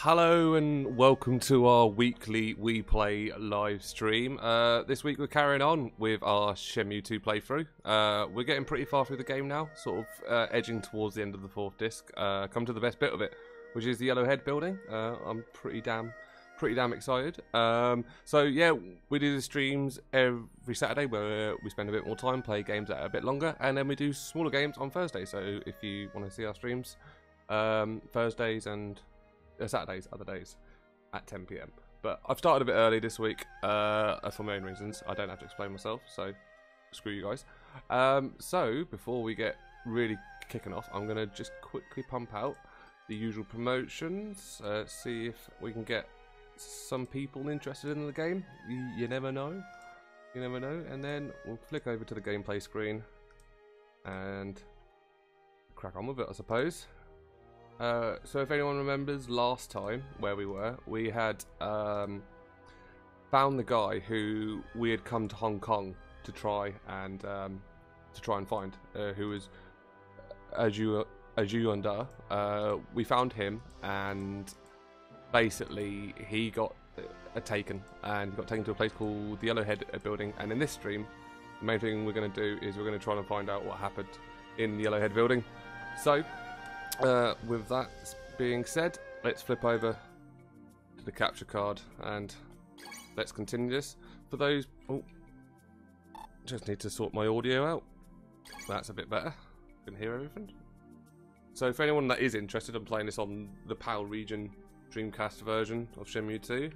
Hello and welcome to our weekly We Play live stream. This week we're carrying on with our Shenmue 2 playthrough. We're getting pretty far through the game now, sort of edging towards the end of the fourth disc. Come to the best bit of it, which is the Yellowhead building. I'm pretty damn excited. So yeah, we do the streams every Saturday where we spend a bit more time, play games that are a bit longer, and then we do smaller games on Thursday. So if you want to see our streams, Thursdays and Saturdays, other days at 10 PM. But I've started a bit early this week for my own reasons. I don't have to explain myself, so screw you guys. So before we get really kicking off, I'm going to just quickly pump out the usual promotions, see if we can get some people interested in the game. You never know. You never know. And then we'll flick over to the gameplay screen and crack on with it, I suppose. So if anyone remembers last time where we were, we had found the guy who we had come to Hong Kong to try and find, who was Aju Yunda. We found him, and basically he got taken, and he got taken to a place called the Yellowhead building. And in this stream, the main thing we're going to do is we're going to try and find out what happened in the Yellowhead building. So with that being said, let's flip over to the capture card and let's continue this. For those, just need to sort my audio out. That's a bit better. Can hear everything. So for anyone that is interested in playing this on the PAL region Dreamcast version of Shenmue 2,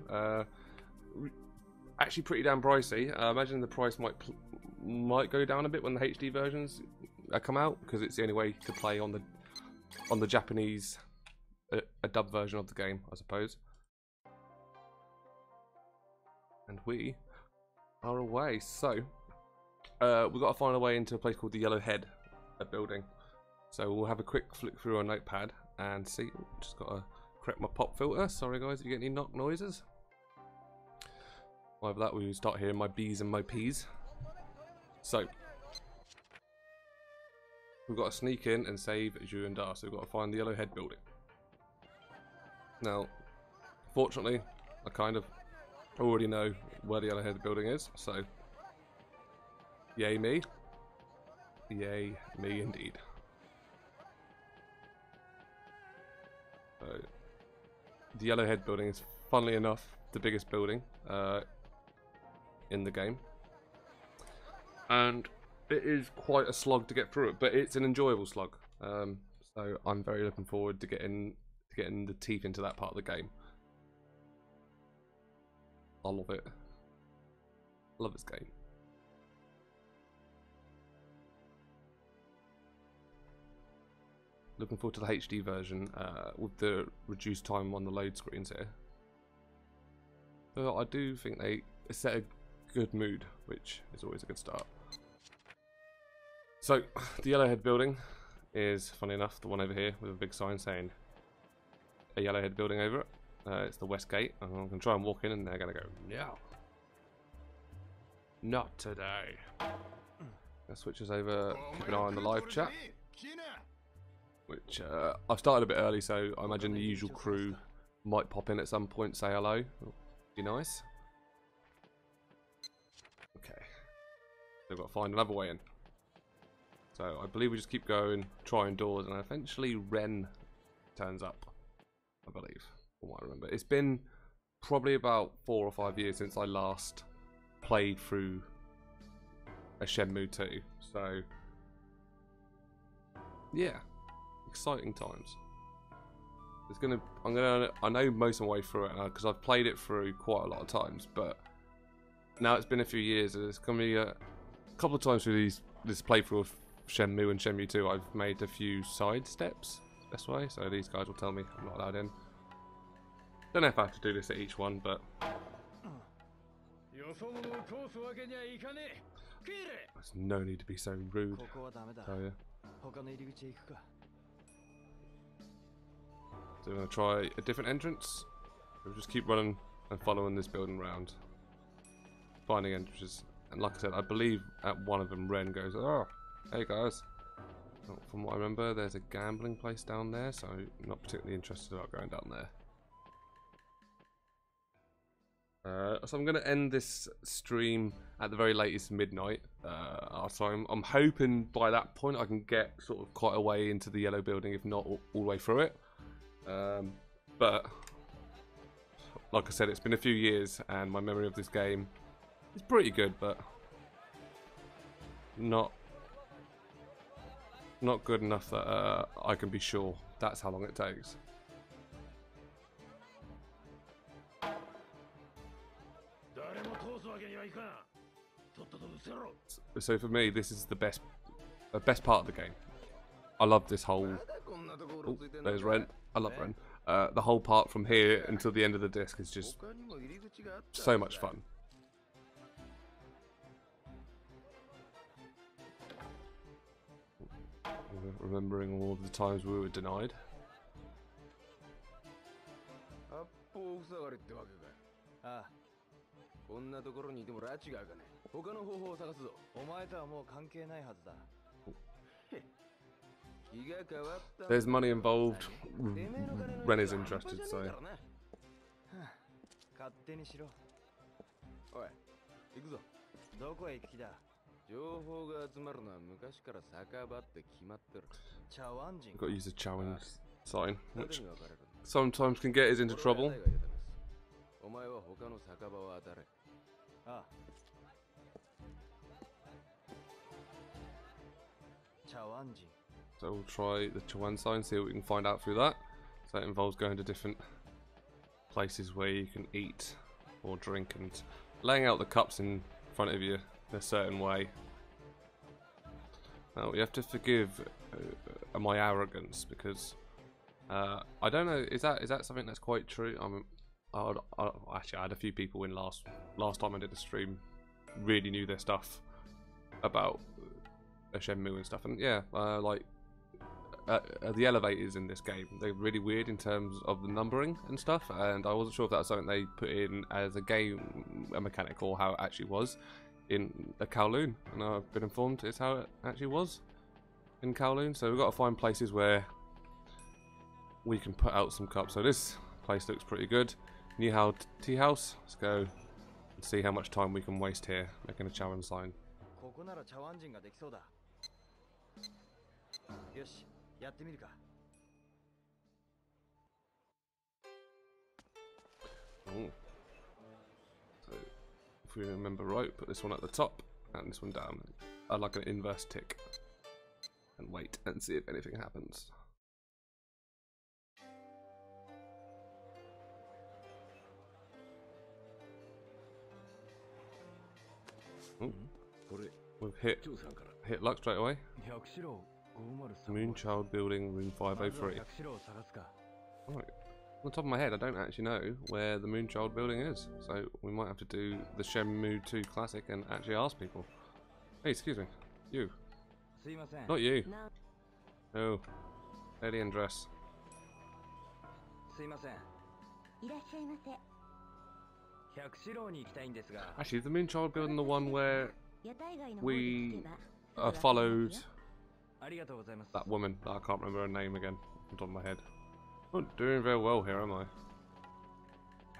actually pretty damn pricey. I imagine the price might go down a bit when the HD versions come out, because it's the only way to play on the Japanese, a dub version of the game, I suppose. And we are away. So we've got to find our way into a place called the Yellowhead building. So we'll have a quick flick through our notepad and see. Just got to correct my pop filter. Sorry guys if you get any knock noises. Over that we start hearing my B's and my P's. So we've got to sneak in and save Yu and Da, so we've got to find the Yellowhead building. Now, fortunately, I kind of already know where the Yellowhead building is, so yay me. Yay me indeed. So, the Yellowhead building is, funnily enough, the biggest building in the game. And it is quite a slog to get through it, but it's an enjoyable slog. So I'm very looking forward to getting the teeth into that part of the game. I love it. I love this game. Looking forward to the HD version with the reduced time on the load screens here. But I do think they set a good mood, which is always a good start. So, the Yellowhead building is, funny enough, the one over here with a big sign saying a Yellowhead building over it. It's the west gate. I'm going to try and walk in and they're going to go, no. Not today. That switches over, keep an eye on the live chat. Which, I've started a bit early, so I imagine the usual crew might pop in at some point, say hello. Be nice. Okay. They've got to find another way in. So I believe we just keep going, trying doors, and eventually Ren turns up, I believe, from what I remember. It's been probably about 4 or 5 years since I last played through a Shenmue 2. So, yeah, exciting times. I know most of my way through it because I've played it through quite a lot of times, but now it's been a few years. There's going to be a couple of times through this playthrough of Shenmue and Shenmue 2, I've made a few side steps this way, so these guys will tell me I'm not allowed in. Don't know if I have to do this at each one, but there's no need to be so rude. So yeah. So we're going to try a different entrance. We'll just keep running and following this building around, finding entrances. And like I said, I believe at one of them Ren goes, oh, hey guys. From what I remember, there's a gambling place down there, so I'm not particularly interested about going down there. So I'm going to end this stream at the very latest midnight. So I'm hoping by that point I can get sort of quite a way into the yellow building, if not all the way through it. But like I said, it's been a few years, and my memory of this game is pretty good, but not good enough that I can be sure that's how long it takes. So for me, this is the best part of the game. I love this whole... Oh, there's Ren. I love Ren. The whole part from here until the end of the disc is just so much fun. Remembering all the times we were denied. There's money involved. Ren is interested, so. I've got to use the chowing sign, which sometimes can get us into trouble. So we'll try the Chawan sign, see what we can find out through that. So it involves going to different places where you can eat or drink and laying out the cups in front of you in a certain way. Now you have to forgive my arrogance, because I don't know, is that something that's quite true? Actually, I had a few people in last time I did a stream really knew their stuff about Shenmue and stuff, and yeah, like the elevators in this game, they're really weird in terms of the numbering and stuff, and I wasn't sure if that was something they put in as a mechanic, or how it actually was in a Kowloon, and I've been informed it's how it actually was in Kowloon. So we've got to find places where we can put out some cups. So this place looks pretty good. Nihao Tea House. Let's go and see how much time we can waste here making a Chawan sign. Ooh. So if we remember right, put this one at the top and this one down. I'd like an inverse tick. And wait and see if anything happens. Ooh. We've hit luck straight away. Moonchild Building, room 503. Alright. On the top of my head, I don't actually know where the Moonchild Building is, so we might have to do the Shenmue 2 Classic and actually ask people. Hey, excuse me. You. Not you. No. Lady in dress. Actually, is the Moonchild Building the one where we followed that woman? I can't remember her name again on the top of my head. I'm not doing very well here, am I? I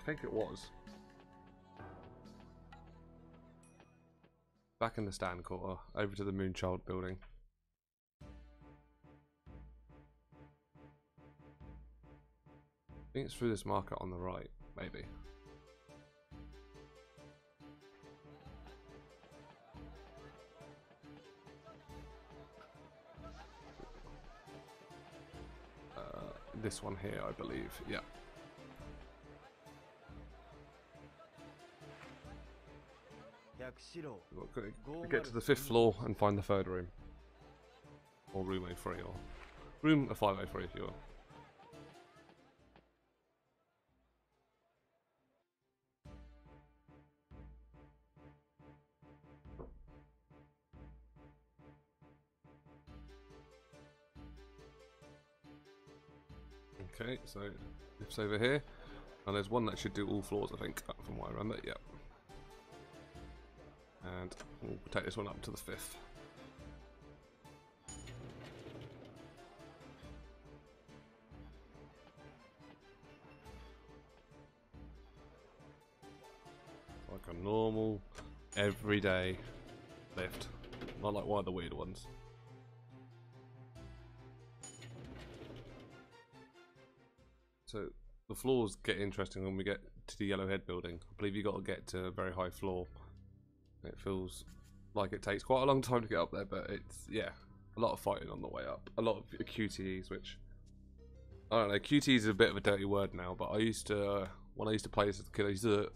think it was. Back in the stand quarter, over to the Moonchild Building. I think it's through this market on the right, maybe. This one here, I believe. Yeah. We'll get to the 5th floor and find the 3rd room. Or room A3, or room 503 if you will. Okay, so it's over here, and there's one that should do all floors, I think, from what I remember. Yep. And we'll take this one up to the 5th. Like a normal, everyday lift. Not like one of the weird ones. So the floors get interesting when we get to the Yellowhead building. I believe you got to get to a very high floor. It feels like it takes quite a long time to get up there, but it's, yeah, a lot of fighting on the way up. A lot of QTEs, which, I don't know, QTEs is a bit of a dirty word now, but I used to, when I used to play as a kid, I used to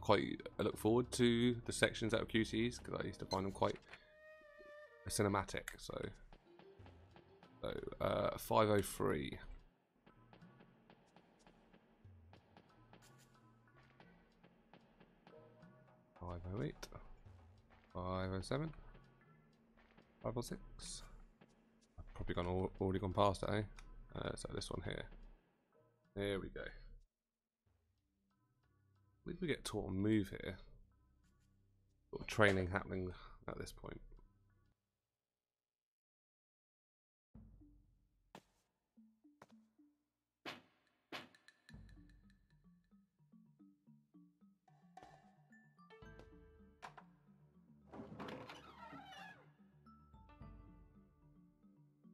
quite look forward to the sections out of QTEs, because I used to find them quite cinematic. So 503. 508, 507, 506. I've probably already gone past it, eh? So this one here. There we go. I believe we get taught a move here. Sort of training happening at this point.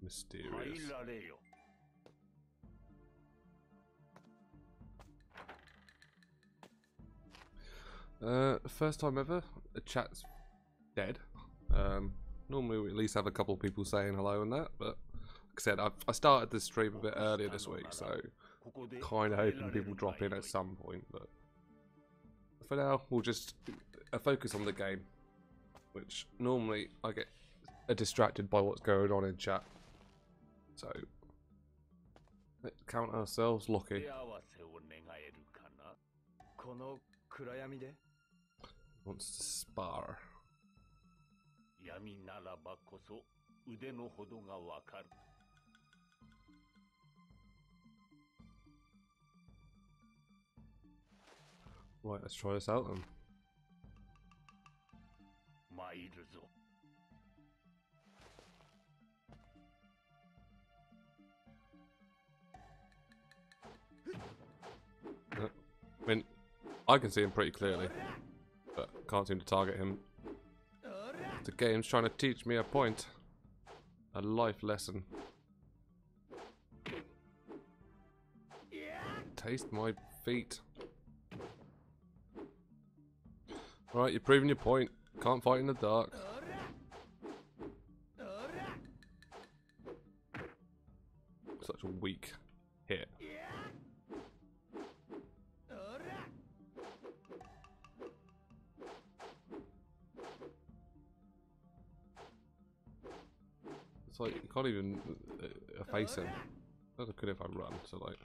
Mysterious. First time ever, the chat's dead. Normally we at least have a couple of people saying hello and that, but like I said, I started this stream a bit earlier this week, so kind of hoping people drop in at some point, but for now we'll just focus on the game, which normally I get distracted by what's going on in chat. So, let's count ourselves lucky. Wants to spar. Right, let's try this out then. I mean, I can see him pretty clearly, but can't seem to target him. The game's trying to teach me a point. A life lesson. Taste my feet. Right, you're proving your point. Can't fight in the dark. Such a weak hit. It's like, you can't even face him. That's good if I run, so like...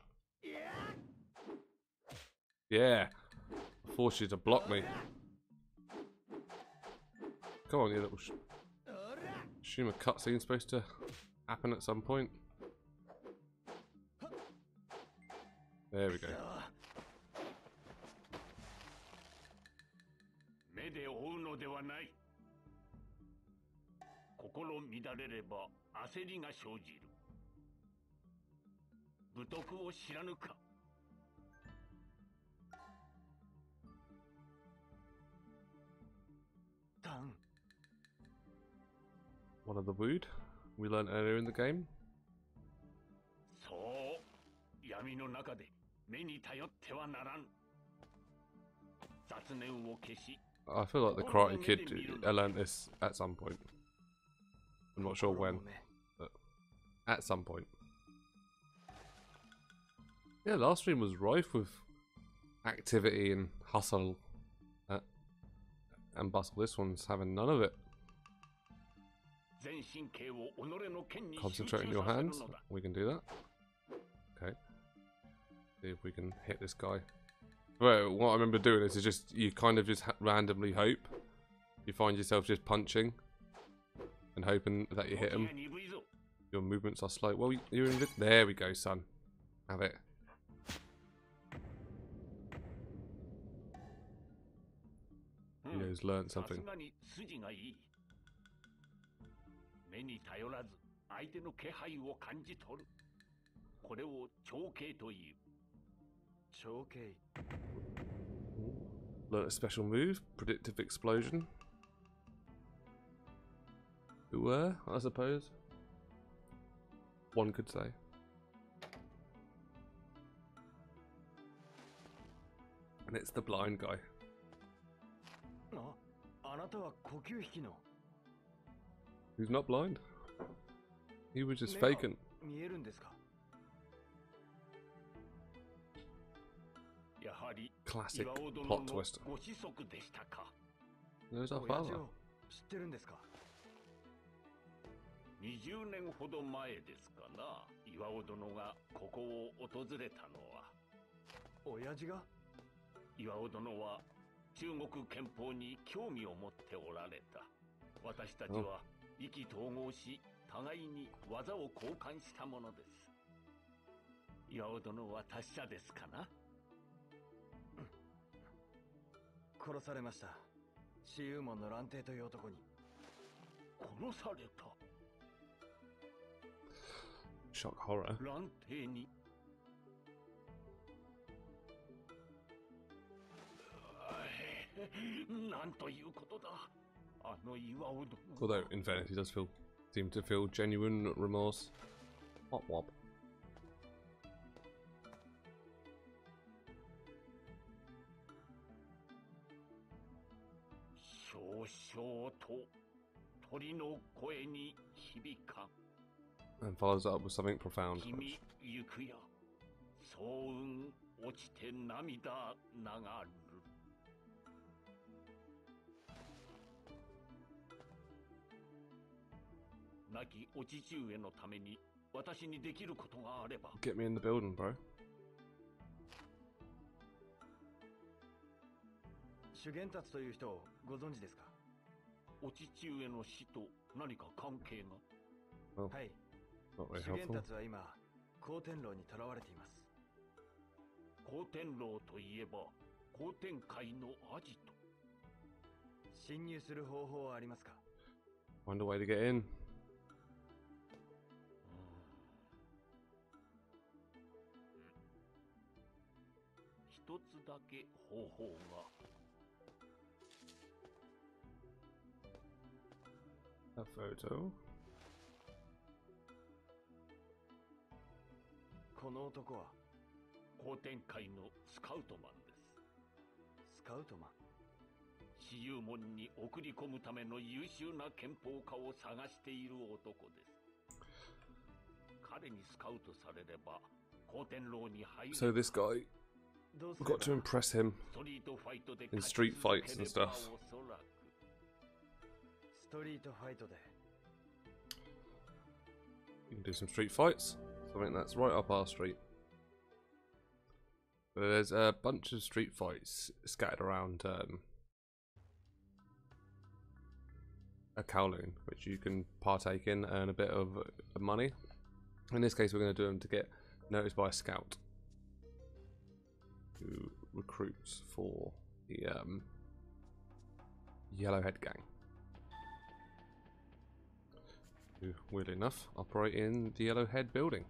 Yeah! I force you to block me. Come on, you little... Assume a cutscene's supposed to happen at some point. There we go. One of the wood we learned earlier in the game. I feel like the Karate Kid learned this at some point. I'm not sure when, but at some point. Yeah, last stream was rife with activity and hustle and bustle. This one's having none of it. Concentrate on your hands. We can do that. Okay. See if we can hit this guy. Well, what I remember doing is just you kind of just randomly hope. You find yourself just punching and hoping that you hit him. Your movements are slow. Well, you're in. There we go, son. Have it. He's learned something. Learn a special move, predictive explosion. I suppose. One could say. And it's the blind guy. Who's not blind? He was just faking. Classic plot twist. There's our father. 20年ほど前ですかな。岩尾殿がここを訪れたのは。親父が？岩尾殿は中国憲法に興味を持っておられた。私たちは意気投合し、互いに技を交換したものです。岩尾殿は達者ですかな？殺されました。死幽門の蘭亭という男に。殺された。 Shock horror. 蘭亭に。なんということだ。あの岩尾殿。Although, in fairness, he does seem to feel genuine remorse. Wop wop. 少々と鳥の声に響かん。 And follows up with something profound. 君行くや、早雲落ちて涙流る。亡きお父上のために私にできることがあれば。Get me in the building, bro. 修験達という人をご存知ですか？お父上の死と何か関係が？ はい。 修験達は今、光天楼に囚われています。光天楼といえば、光天界のアジト。侵入する方法はありますか？ Find a way to get in. 一つだけ方法が。 A photo. この男は光天界のスカウトマンです。スカウトマン？死幽門に送り込むための優秀な憲法家を探している男です。彼にスカウトされれば光天楼に入る。 So this guy, we've got to impress him in street fights and stuff. ストリートファイトで。 You can do some street fights. Something that's right up our street. But there's a bunch of street fights scattered around a Kowloon, which you can partake in, earn a bit of money. In this case, we're going to do them to get noticed by a scout who recruits for the Yellowhead gang, who, weirdly enough, operate in the Yellowhead building.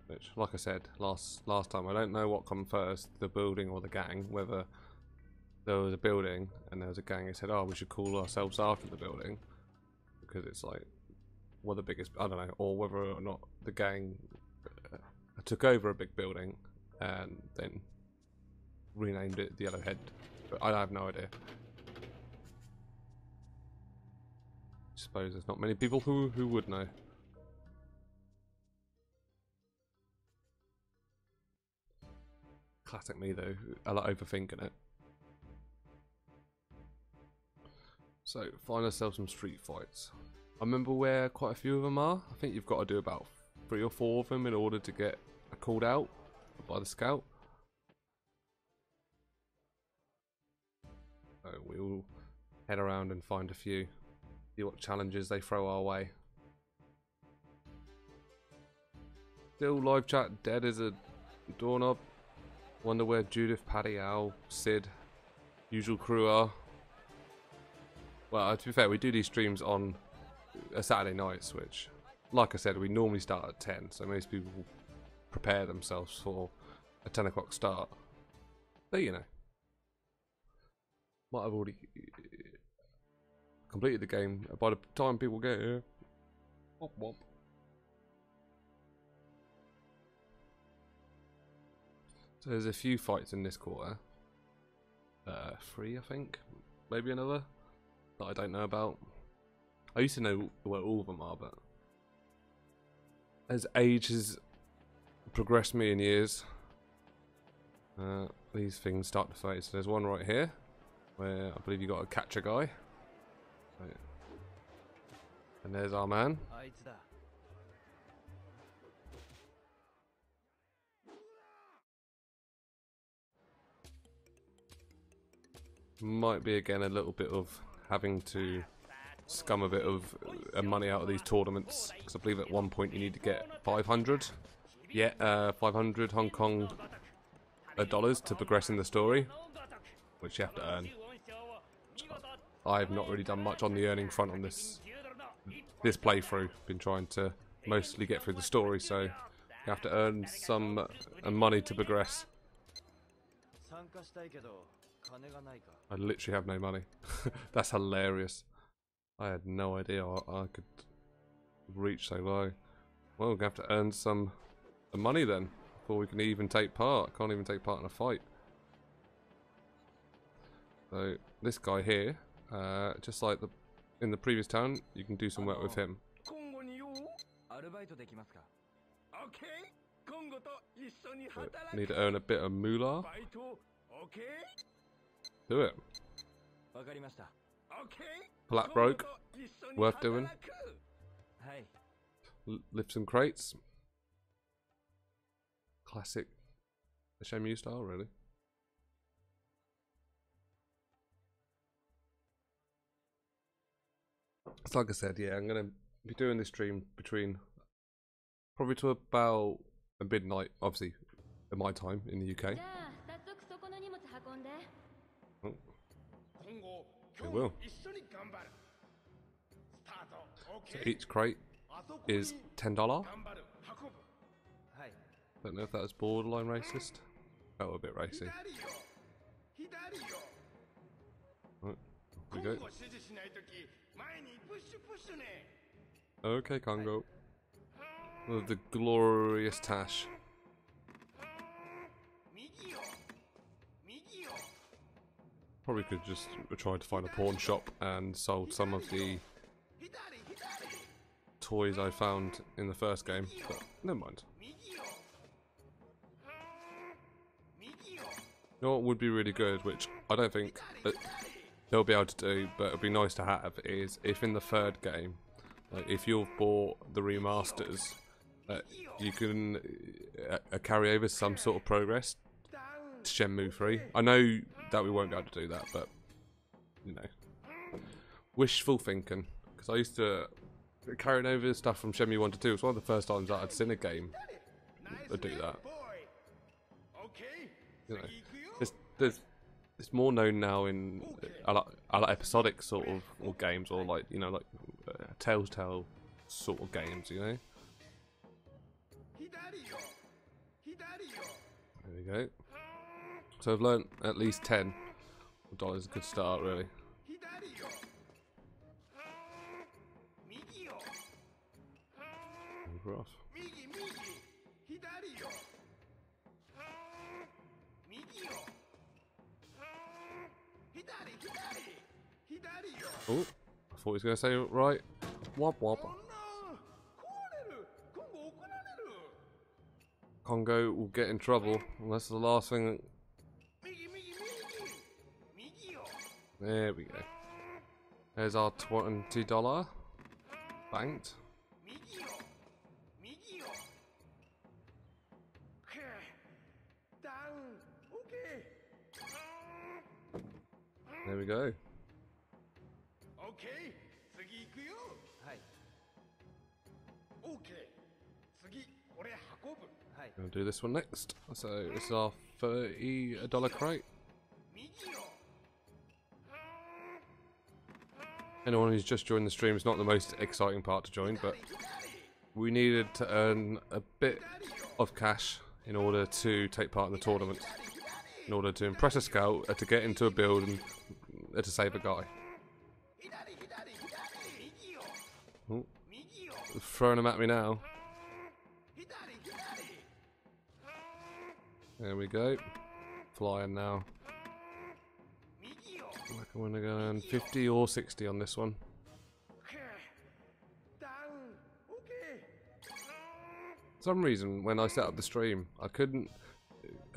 Which, like I said last time, I don't know what come first, the building or the gang. Whether there was a building and there was a gang and said, "Oh, we should call ourselves after the building," because it's like one of the biggest. I don't know, or whether or not the gang took over a big building and then renamed it the Yellowhead. But I have no idea. I suppose there's not many people who would know. Classic me though, I like overthinking it. So, find ourselves some street fights. I remember where quite a few of them are. I think you've got to do about 3 or 4 of them in order to get called out by the scout. So we'll head around and find a few, see what challenges they throw our way. Still live chat dead as a doorknob. Wonder where Judith, Paddy, Al, Sid, usual crew are. Well, to be fair, we do these streams on a Saturday nights, which, like I said, we normally start at 10, so most people prepare themselves for a 10 o'clock start. But you know, Might have already completed the game by the time people get here. Womp womp. So there's a few fights in this quarter. 3, I think. Maybe another that I don't know about. I used to know where all of them are, but as age has progressed me in years, these things start to fade. So there's one right here where I believe you got to catch a guy. So, and there's our man. Might be again a little bit of having to scum a bit of money out of these tournaments, because I believe at one point you need to get 500. Yeah, 500 Hong Kong dollars to progress in the story, which you have to earn. I've not really done much on the earning front on this playthrough. Been trying to mostly get through the story, so you have to earn some money to progress. I literally have no money. That's hilarious. I had no idea I could reach so low. Well, we're going to have to earn some money then before we can even take part. Can't even take part in a fight. So this guy here, just like in the previous town, you can do some work with him. But need to earn a bit of moolah. Do it. Flat broke. Worth doing. Lift some crates. Classic Shenmue style, really. So like I said, yeah, I'm going to be doing this stream between probably to about midnight, obviously, at my time in the UK. Oh. It will. So each crate is $10. Don't know if that was borderline racist. Oh, a bit racy. Right, here we go. Okay, Congo. Oh, the glorious Tash. Probably could just try to find a pawn shop and sold some of the toys I found in the first game, but never mind. You know what would be really good, which I don't think they'll be able to do, but it'd be nice to have, is if in the third game, like if you've bought the remasters, you can carry over some sort of progress to Shenmue 3. I know that we won't be able to do that, but you know, wishful thinking. Because I used to carrying over stuff from Shenmue 1 to 2. It was one of the first times that I'd seen a game do that. You know, it's more known now in a lot episodic sort of or games, or like, you know, like Telltale sort of games, you know. There we go. So I've learnt at least $10. A good start, really. Rough. Oh, I thought he was going to say it right. Wop wop. Congo will get in trouble unless the last thing. There we go. There's our $20 banked. There we go. We'll do this one next. So this is our $30 crate. Anyone who's just joined the stream, is not the most exciting part to join, but we needed to earn a bit of cash in order to take part in the tournament. In order to impress a scout, to get into a build and to save a guy. Ooh. Throwing them at me now. There we go. Flying now. I want to go on 50 or 60 on this one. For some reason, when I set up the stream, I couldn't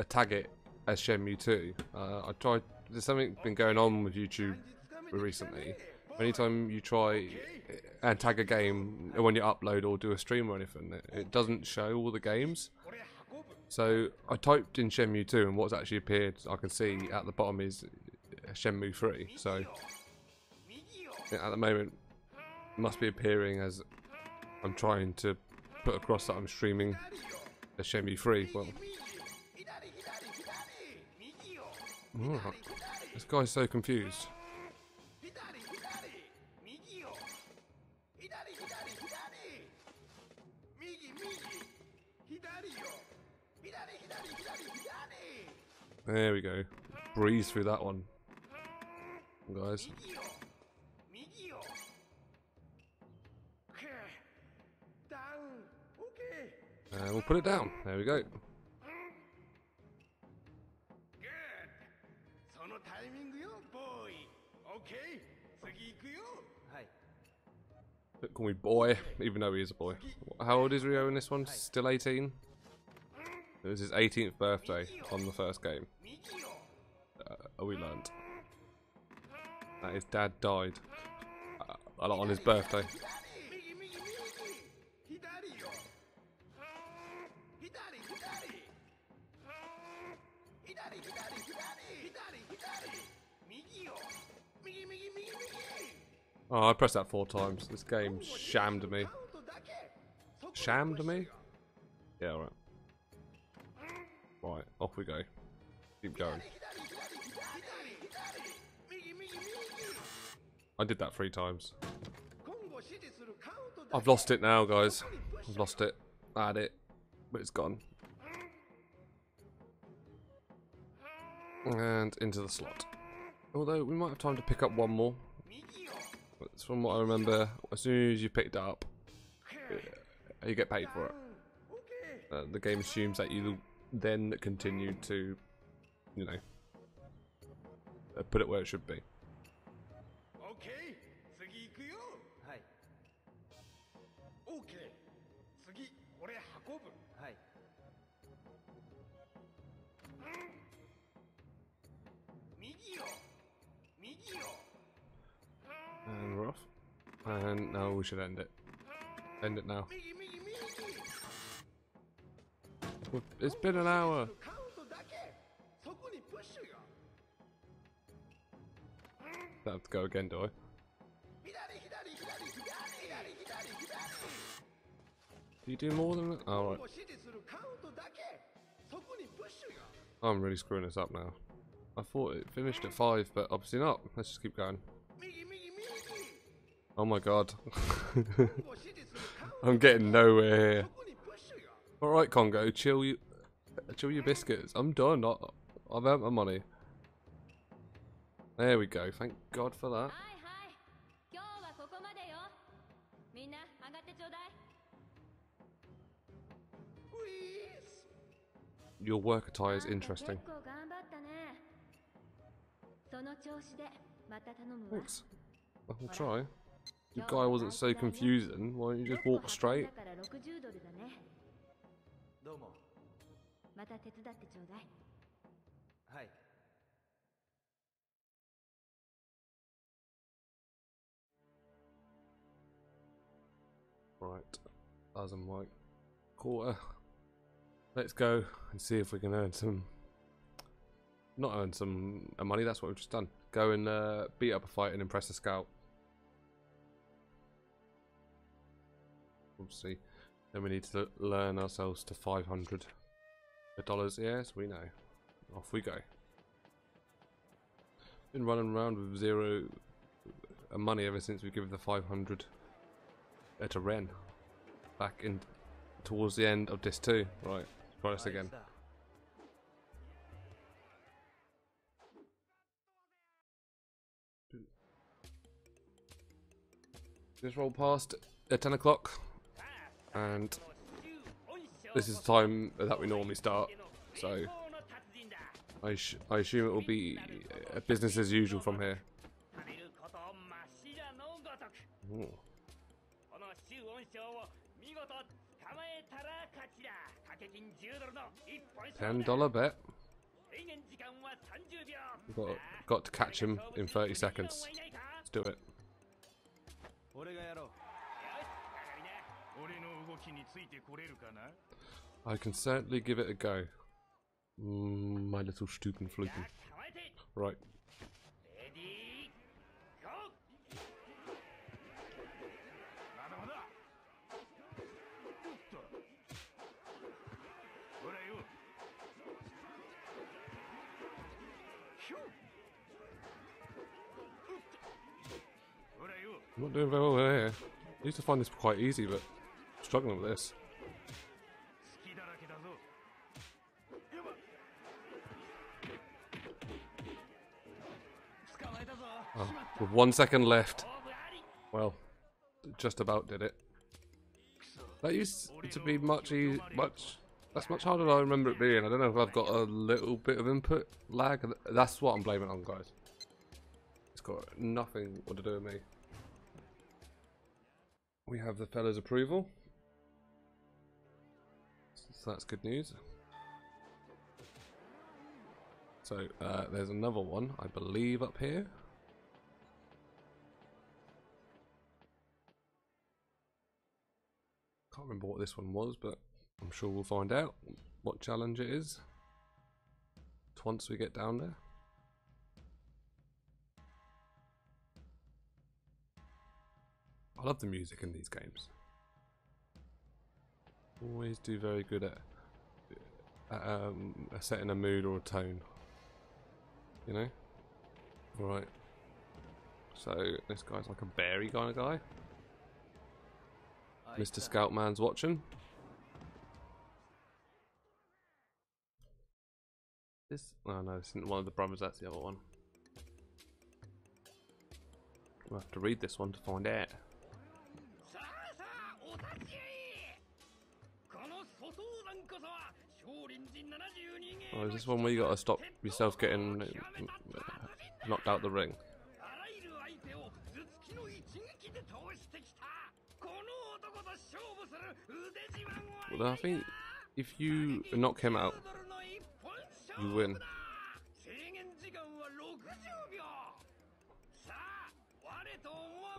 tag it as Shenmue 2. I tried. There's something been going on with YouTube recently. Anytime you try and tag a game when you upload or do a stream or anything, it doesn't show all the games. So I typed in Shenmue 2, and what's actually appeared, I can see at the bottom, is Shenmue 3. So at the moment, it must be appearing as I'm trying to put across that I'm streaming a Shenmue 3. Well, oh, this guy's so confused. There we go. Breeze through that one, guys. And we'll put it down. There we go. Don't call me boy, even though he is a boy. How old is Rio in this one? Still 18? It was his 18th birthday on the first game. We learned that his dad died a lot on his birthday. Oh, I pressed that 4 times. This game shammed me. Shammed me? Yeah, alright. Right, off we go. Keep going. I did that 3 times. I've lost it now, guys. I've lost it. I had it, but it's gone. And into the slot. Although we might have time to pick up one more. But from what I remember, as soon as you picked it up, you get paid for it. The game assumes that you then continue to, you know, put it where it should be. And we're off. And now we should end it. End it now. It's been an hour. I have to go again, do I? Do you do more than that? Oh, right. I'm really screwing this up now. I thought it finished at 5, but obviously not. Let's just keep going. Oh my god. I'm getting nowhere here. Alright, Congo, chill your biscuits. I'm done. I've earned my money. There we go. Thank God for that. Your work attire is interesting. Thanks. I'll try. The guy wasn't so confusing. Why don't you just walk straight? Right, dozen white quarter. Let's go and see if we can earn some. Not earn some money. That's what we've just done. Go and beat up a fight and impress a scout. Obviously, then we need to learn ourselves to $500. Yes, we know. Off we go. Been running around with 0 money ever since we gave the 500 to Ren. Back in towards the end of this too. Right, try this again. Just roll past at 10 o'clock, and this is the time that we normally start, so I assume it will be business as usual from here. Ooh. $10 bet. Got to catch him in 30 seconds. Let's do it. I can certainly give it a go. My little Stukenfluken. Right. I'm not doing very well here. I used to find this quite easy, but I'm struggling with this. Oh, with 1 second left. Well, just about did it. That used to be that's much harder than I remember it being. I don't know if I've got a little bit of input lag. That's what I'm blaming on, guys. It's got nothing to do with me. We have the fella's approval, so that's good news. So there's another one, I believe, up here. Can't remember what this one was, but I'm sure we'll find out what challenge it is once we get down there. I love the music in these games. Always do very good at setting a mood or a tone. You know? Right. So this guy's like a berry kind of guy. Mr. Scoutman's watching. Oh no, this isn't one of the brothers, that's the other one. We'll have to read this one to find out. Oh, is this one where you gotta stop yourself getting knocked out the ring? Well, I think if you knock him out, you win.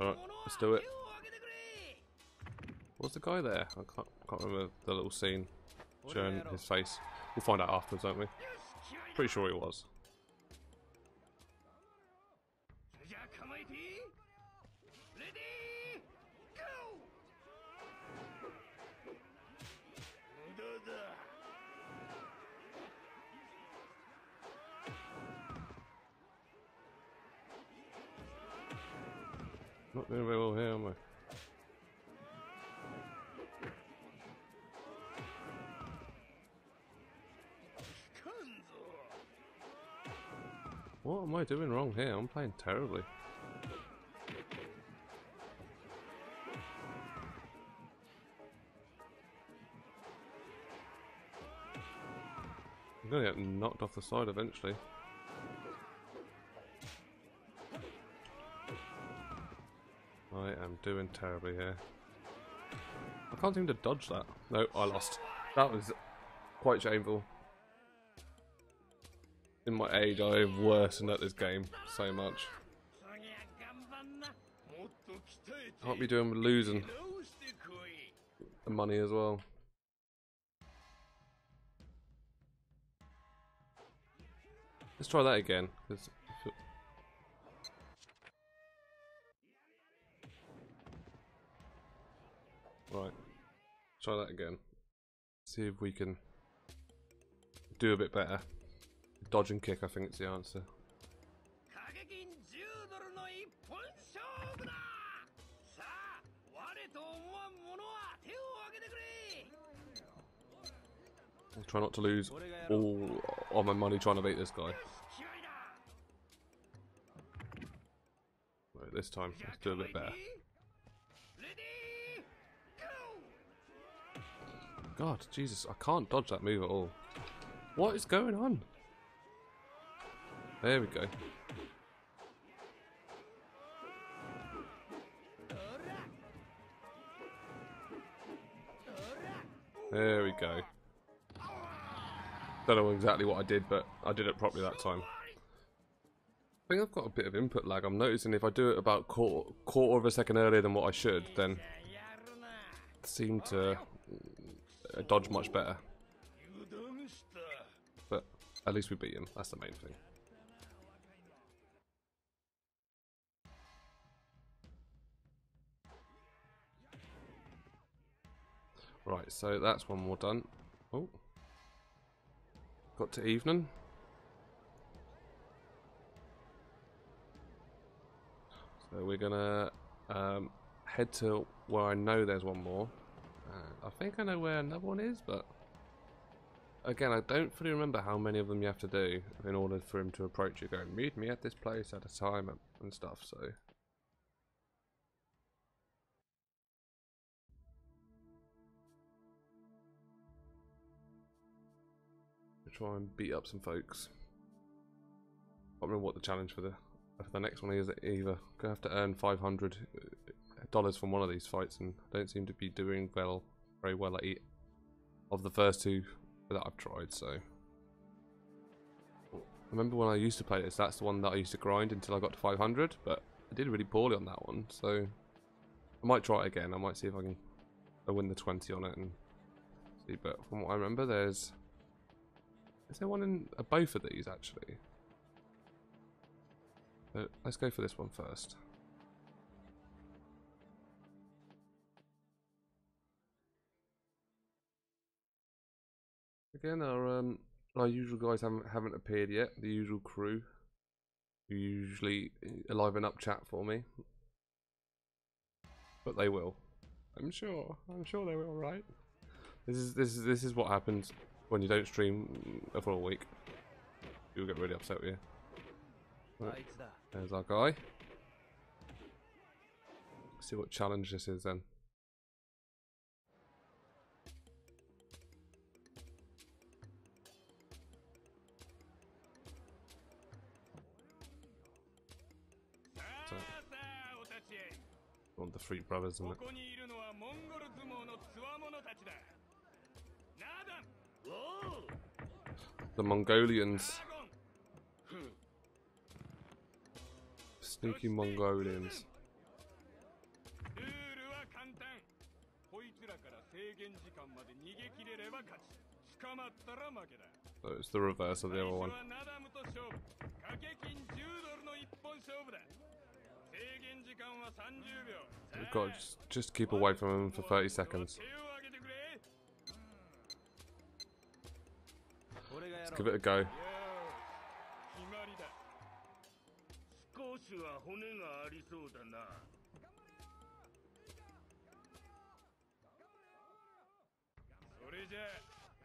Alright, let's do it. What's the guy there? I can't remember the little scene showing his face. We'll find out afterwards, won't we? Pretty sure he was. Not doing very well here, am I? What am I doing wrong here? I'm playing terribly. I'm gonna get knocked off the side eventually. I am doing terribly here. I can't seem to dodge that. No, I lost. That was quite shameful. In my age, I have worsened at this game so much. Can't be doing with losing the money as well. Let's try that again. Right, try that again. See if we can do a bit better. Dodge and kick, I think it's the answer. I'll try not to lose all of my money trying to beat this guy. Right, this time, let's do a bit better. God, Jesus, I can't dodge that move at all. What is going on? There we go. There we go. Don't know exactly what I did, but I did it properly that time. I think I've got a bit of input lag. I'm noticing if I do it about quarter of a second earlier than what I should, then it seemed to dodge much better. But at least we beat him. That's the main thing. Right, so that's one more done. Oh, got to evening. So we're gonna head to where I know there's one more. I think I know where another one is, but again, I don't fully remember how many of them you have to do in order for him to approach you. Going, meet me at this place at a time and stuff. So we'll try and beat up some folks. I don't remember what the challenge for the next one is. Either gonna have to earn $500 from one of these fights, and I don't seem to be doing very well at it of the first two that I've tried. So I remember when I used to play this, that's the one that I used to grind until I got to 500, but I did really poorly on that one. So I might try it again. I might see if I can win the 20 on it and see. But from what I remember, is there one in both of these actually? But let's go for this one first. Again, our usual guys haven't appeared yet. The usual crew who usually liven up chat for me, but they will. I'm sure they will. Right? This is what happens when you don't stream for a week. You'll get really upset with you. Right. There's our guy. Let's see what challenge this is then. So, one of the three brothers, isn't it? The Mongolians. Sneaky Mongolians. So it's the reverse of the other one. We've got to just keep away from him for 30 seconds. Let's give it a go.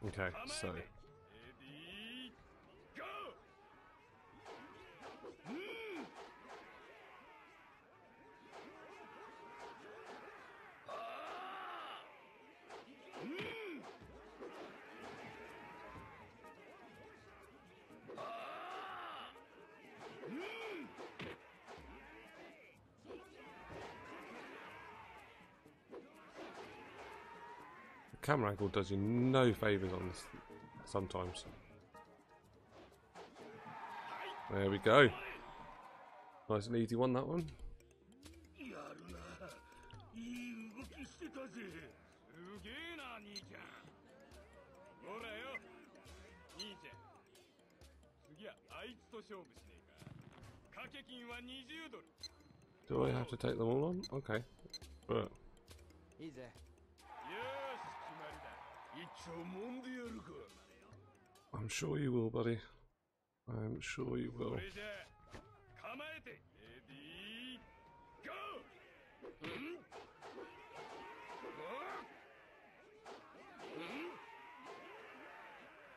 Okay, so the camera angle does you no favours on this sometimes. There we go. Nice and easy one, that one. Do I have to take them all on? Okay. Right. I'm sure you will, buddy. I'm sure you will.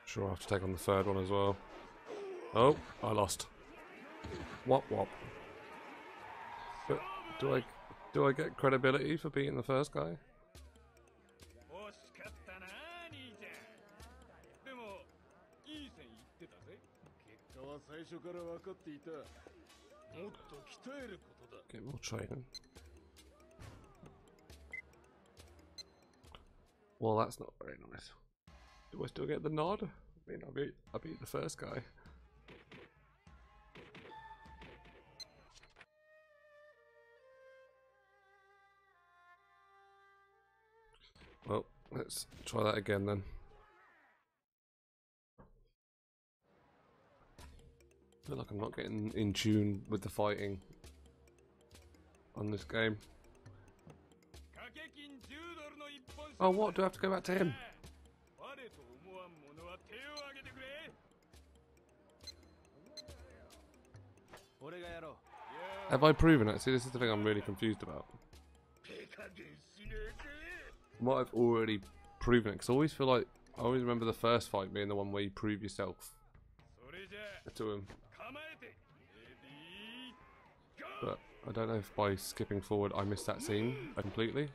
Sure, I'll have to take on the third one as well. Oh, I lost. Wop wop. But do I get credibility for being the first guy? てたぜ。結果は最初から分かっていた。もっと鍛えることだ。 Get more training. Well, that's not very nice. Do I still get the nod? I mean, I beat the first guy. Well, let's try that again then. I feel like I'm not getting in tune with the fighting on this game. Oh, what? Do I have to go back to him? Have I proven it? See, this is the thing I'm really confused about. Might have already proven it, because I always feel like I always remember the first fight being the one where you prove yourself to him. But I don't know if by skipping forward I missed that scene completely.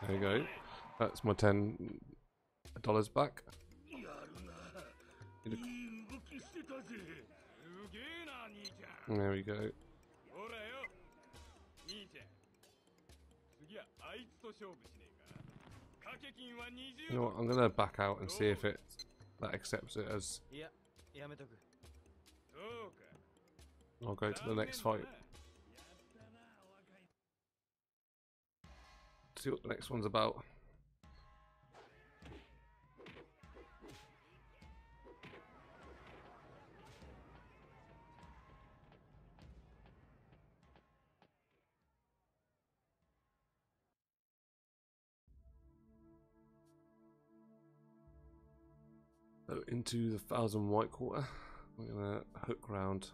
There you go. That's my $10 back. There we go. You know what? I'm gonna back out and see if that accepts it as. I'll go to the next fight. See what the next one's about. So into the 1000 white quarter. We're gonna hook round.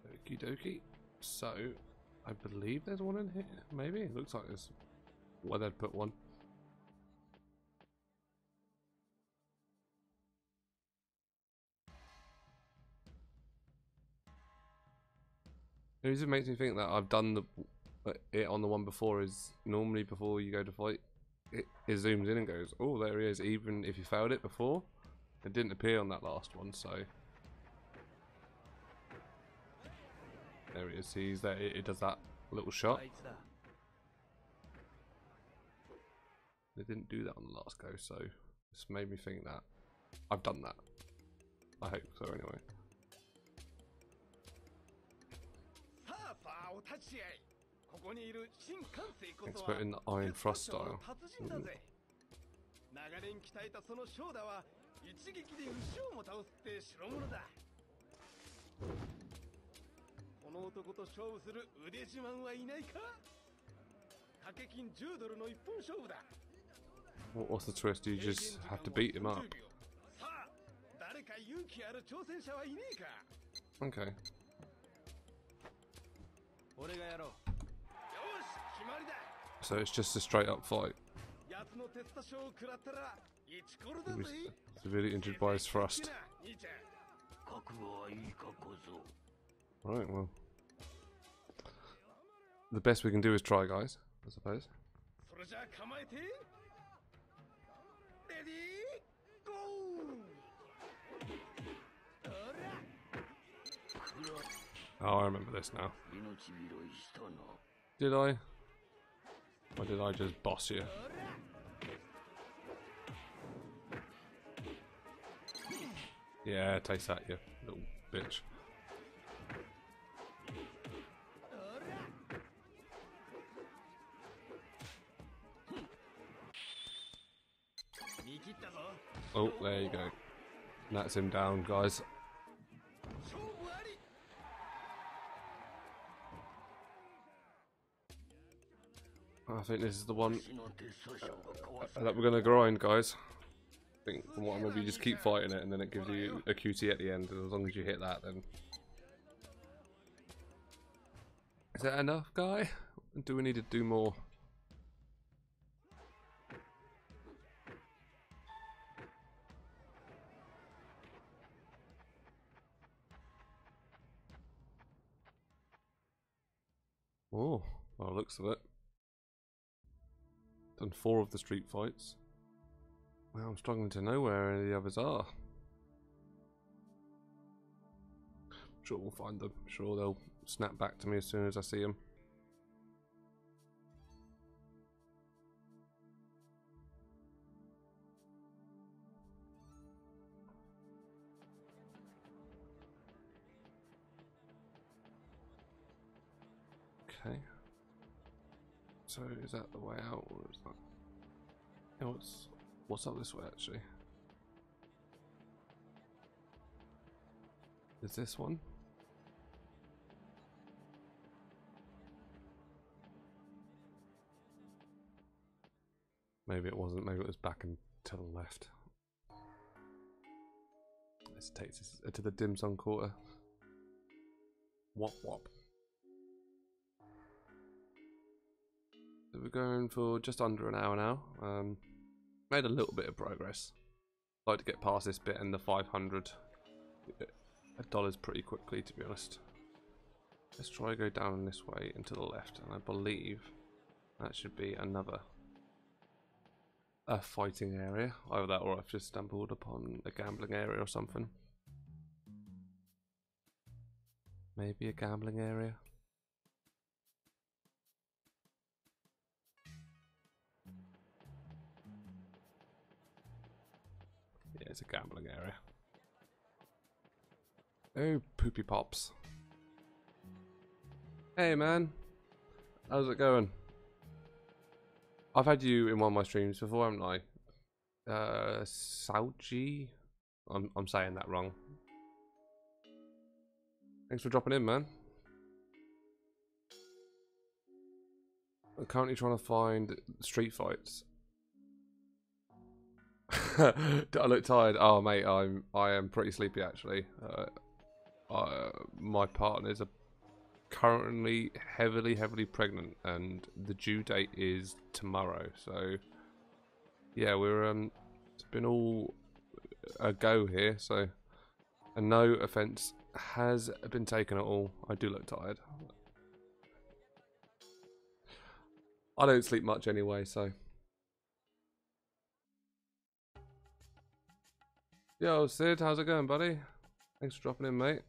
Okie dokie. So, I believe there's one in here. Maybe it looks like there's. Where they'd put one. The reason it makes me think that I've done it on the one before is normally before you go to fight, it zooms in and goes, oh, there he is. Even if you failed it before, it didn't appear on that last one. So there he is. See, he's there. It does that little shot. They didn't do that on the last go, so this made me think that I've done that. I hope so, anyway. Expert in the Iron Frost style. What's the twist? You just have to beat him up. Okay. So it's just a straight up fight. He was severely injured by his thrust. Right, well. The best we can do is try, guys, I suppose. Oh, I remember this now. Did I? Or did I just boss you? Yeah, taste that, you little bitch. Oh, there you go. That's him down, guys. I think this is the one that we're gonna grind, guys. I think from what I remember, you just keep fighting it, and then it gives you a QT at the end. And as long as you hit that, then is that enough, guy? Do we need to do more? Oh, by the looks of it. Done 4 of the street fights. Well, I'm struggling to know where any of the others are. I'm sure we'll find them. I'm sure they'll snap back to me as soon as I see them. Okay. So is that the way out, or is that? You know, what's up this way actually? Is this one? Maybe it wasn't. Maybe it was back and to the left. This takes us to the dim sum quarter. Wop wop. So we're going for just under an hour now. Made a little bit of progress. I'd like to get past this bit and the $500 pretty quickly, to be honest. Let's try to go down this way and to the left, and I believe that should be another fighting area. Either that, or I've just stumbled upon a gambling area or something. Maybe a gambling area. Yeah, it's a gambling area. Oh, poopy pops. Hey man, how's it going? I've had you in one of my streams before, haven't I? Sauji? I'm saying that wrong. Thanks for dropping in, man. I'm currently trying to find street fights. Do I look tired? Oh mate, I am pretty sleepy actually. My partners are currently heavily pregnant, and the due date is tomorrow. So yeah, we're it's been all a go here. So, and no offense has been taken at all. I do look tired. I don't sleep much anyway, so. Yo, Sid, how's it going, buddy? Thanks for dropping in, mate.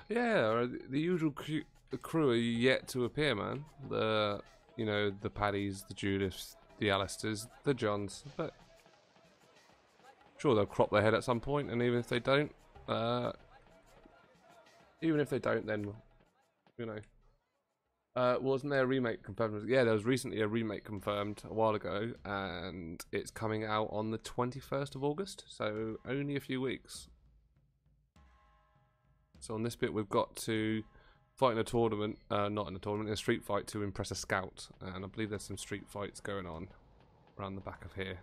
Yeah, the usual crew are yet to appear, man. The, you know, the Paddies, the Judiths, the Alistairs, the Johns, but sure they'll crop their head at some point, and even if they don't, then, you know. Wasn't there a remake confirmed? Yeah, there was recently a remake confirmed a while ago, and it's coming out on the 21st of August, so only a few weeks. So on this bit, we've got to fight in a tournament, not in a tournament, in a street fight to impress a scout, and I believe there's some street fights going on around the back of here.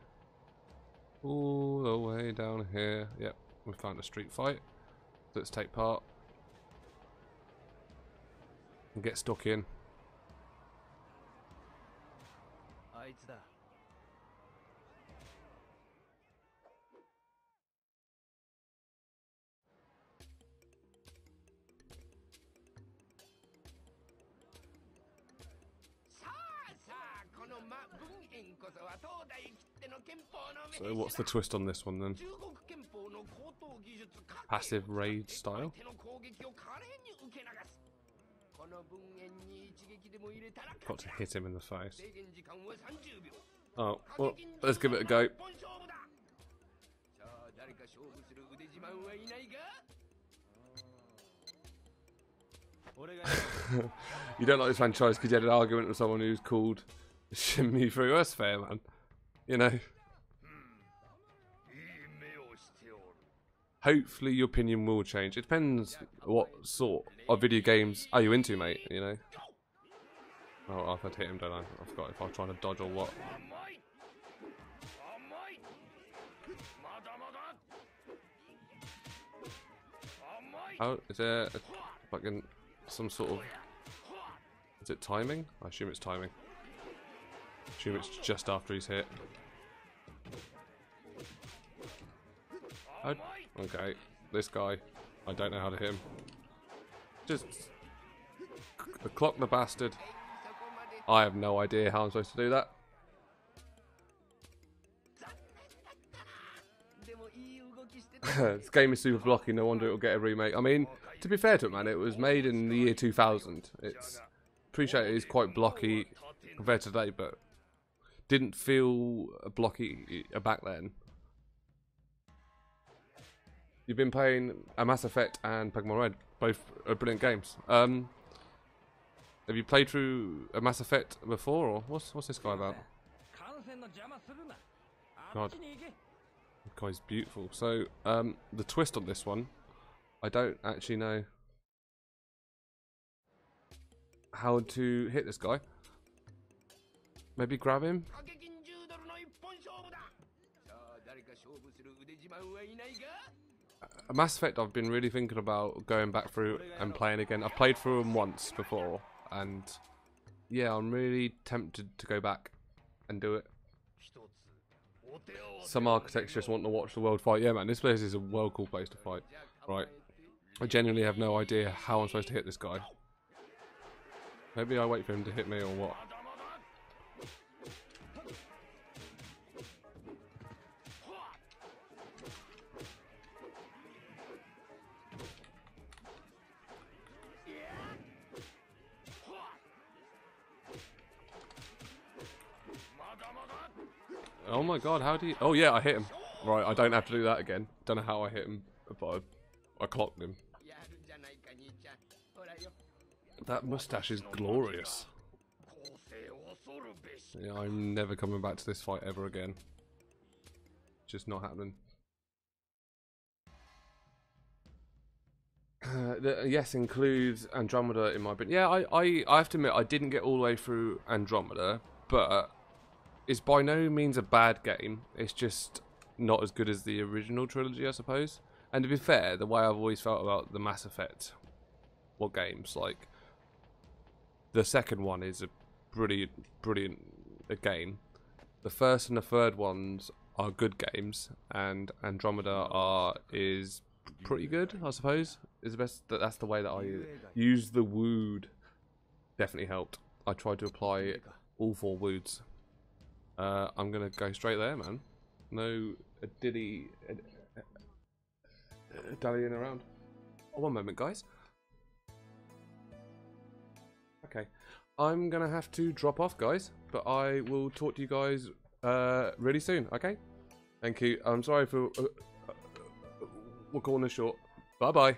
All the way down here. Yep, we found a street fight. Let's take part and get stuck in. So what's the twist on this one then? Passive raid style? Got to hit him in the face. Oh, well, let's give it a go. You don't like this franchise because you had an argument with someone who's called Shenmue 3. That's fair, man. You know. Hopefully your opinion will change. It depends what sort of video games are you into, mate, you know. Oh, I've had to hit him, don't I? I forgot if I was trying to dodge or what. Oh, is there fucking some sort of... Is it timing? I assume it's timing. I assume it's just after he's hit. Oh, okay, this guy. I don't know how to hit him. Just... clock the bastard. I have no idea how I'm supposed to do that. This game is super blocky, no wonder it'll get a remake. I mean, to be fair to it, man, it was made in the year 2000. It's... Appreciate it is quite blocky compared to today, but didn't feel blocky back then. You've been playing a Mass Effect and Pokemon Red, both are brilliant games. Have you played through a Mass Effect before, or what's this guy about? God, this guy's beautiful. So the twist on this one, I don't actually know how to hit this guy. Maybe grab him. Mass Effect, I've been really thinking about going back through and playing again. I've played through them once before, and yeah, I'm really tempted to go back and do it. Some architects just want to watch the world fight. Yeah, man, this place is a well cool place to fight. Right, I genuinely have no idea how I'm supposed to hit this guy. Maybe I wait for him to hit me or what? Oh my god, how do you... Oh yeah, I hit him. Right, I don't have to do that again. Don't know how I hit him, but I clocked him. That mustache is glorious. Yeah, I'm never coming back to this fight ever again. Just not happening. Yes, includes Andromeda in my opinion. Yeah, I have to admit, I didn't get all the way through Andromeda, but it's by no means a bad game. It's just not as good as the original trilogy, I suppose. And to be fair, the way I've always felt about the Mass Effect games, like, the second one is a brilliant game. The first and the third ones are good games, and Andromeda is pretty good, I suppose. Is the best. That's the way that I use the wood. Definitely helped. I tried to apply all 4 woods. I'm gonna go straight there, man. No dallying around. Oh, one moment, guys. Okay, I'm gonna have to drop off, guys, but I will talk to you guys really soon. Okay, thank you. I'm sorry for we're calling this short. Bye bye.